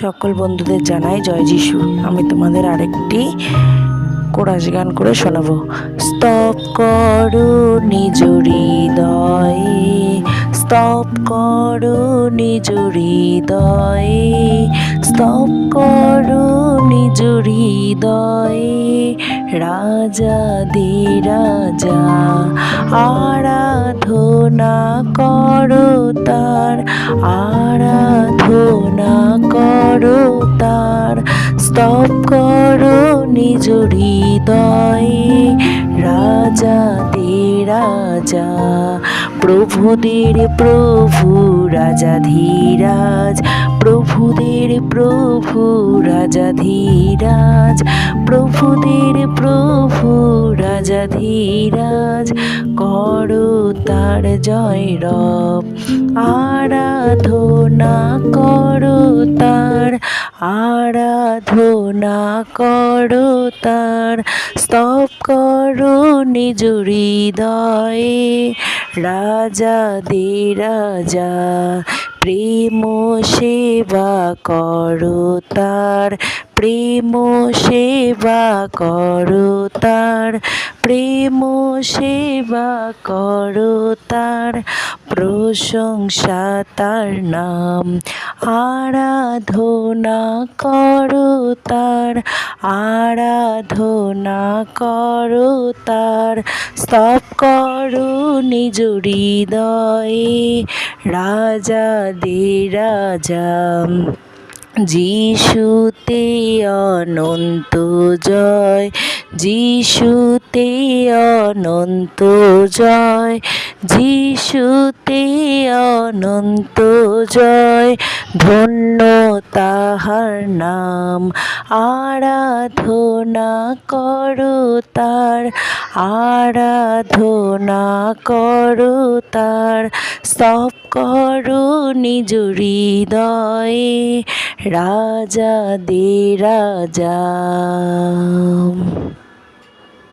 সকল বন্ধুদের জানাই জয় যিশু। আমি তোমাদের আরেকটি কোরাস গান করে শোনাবো। স্তব করো নিজ হৃদয়ে, স্তব করো নিজ হৃদয়ে, স্তব করো নিজ হৃদয়ে, রাজা দে রাজা আরাধনা করো তার, আরাধনা করো তার, স্তব করো নিজ হৃদয়ে, রাজা দে রাজা, প্রভুদের প্রভু রাজা ধীরাজ, প্রভুদের প্রভু রাজা ধীরাজ, প্রভুদের প্রভু রাজা ধীরাজ, করো তার জয় রব, আরাধনা করো তার, আরাধনা করো তার, স্তব করো নিজ হৃদয়ে, রাজা দে রাজা, প্রেম সেবা করো তার, প্রেম সেবা করো তার, প্রেম সেবা করো তার, প্রশংসা তার নাম, আরাধনা করো তার, আরাধনা করো তার, স্তব করো নিজ হৃদয়ে, রাজা দে রাজা, যিশুতে অনন্ত জয়, যিশুতে অনন্ত জয়, যিশুতে অনন্ত জয়, ধন্য তাহার নাম, আরাধনা করো তার, আরাধনা করো তার, স্তব করো নিজ হৃদয়ে, রাজা দে রাজা।